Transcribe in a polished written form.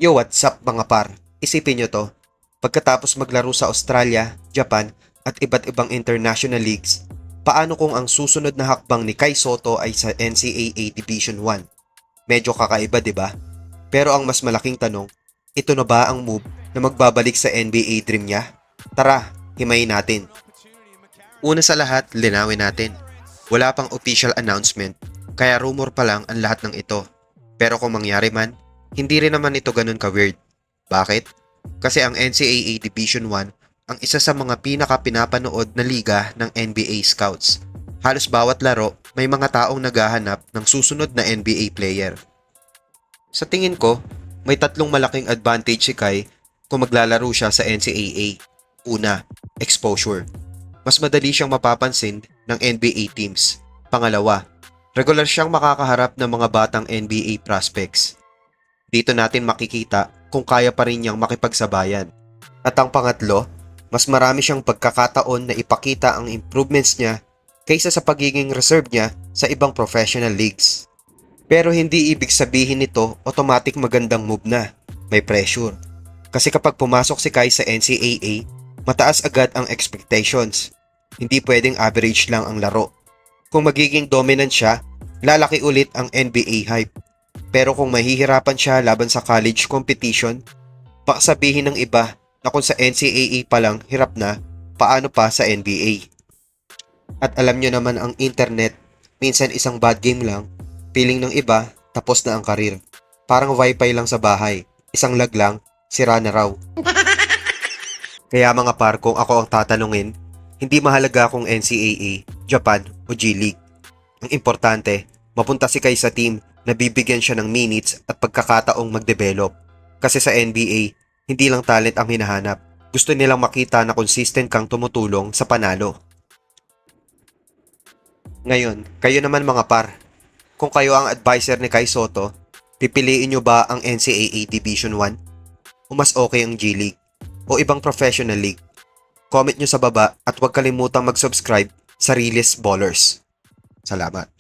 Yo, what's up mga par? Isipin nyo to, pagkatapos maglaro sa Australia, Japan, at iba't ibang international leagues, paano kung ang susunod na hakbang ni Kai Sotto ay sa NCAA Division 1? Medyo kakaiba 'di ba? Pero ang mas malaking tanong, ito na ba ang move na magbabalik sa NBA dream niya? Tara, himayin natin. Una sa lahat, linawin natin. Wala pang official announcement, kaya rumor pa lang ang lahat ng ito. Pero kung mangyari man, hindi rin naman ito ganun ka-weird. Bakit? Kasi ang NCAA Division 1 ang isa sa mga pinaka-pinapanood na liga ng NBA scouts. Halos bawat laro, may mga taong naghahanap ng susunod na NBA player. Sa tingin ko, may tatlong malaking advantage si Kai kung maglalaro siya sa NCAA. Una, exposure. Mas madali siyang mapapansin ng NBA teams. Pangalawa, regular siyang makakaharap ng mga batang NBA prospects. Dito natin makikita kung kaya pa rin niyang makipagsabayan. At ang pangatlo, mas marami siyang pagkakataon na ipakita ang improvements niya kaysa sa pagiging reserve niya sa ibang professional leagues. Pero hindi ibig sabihin nito automatic magandang move na. May pressure. Kasi kapag pumasok si Kai sa NCAA, mataas agad ang expectations. Hindi pwedeng average lang ang laro. Kung magiging dominant siya, lalaki ulit ang NBA hype. Pero kung mahihirapan siya laban sa college competition, baka sabihin ng iba na kung sa NCAA pa lang hirap na, paano pa sa NBA? At alam nyo naman ang internet, minsan isang bad game lang, feeling ng iba, tapos na ang karir. Parang wifi lang sa bahay, isang lag lang, sira na raw. Kaya mga par, kung ako ang tatanungin, hindi mahalaga kung NCAA, Japan o G League. Ang importante, mapunta si Kai sa team na bibigyan siya ng minutes at pagkakataong mag-develop. Kasi sa NBA, hindi lang talent ang hinahanap. Gusto nilang makita na consistent kang tumutulong sa panalo. Ngayon, kayo naman mga par, kung kayo ang advisor ni Kai Sotto, pipiliin nyo ba ang NCAA Division 1? O mas okay ang G League? O ibang professional league? Comment nyo sa baba at huwag kalimutang mag-subscribe sa Realist Ballers. Salamat.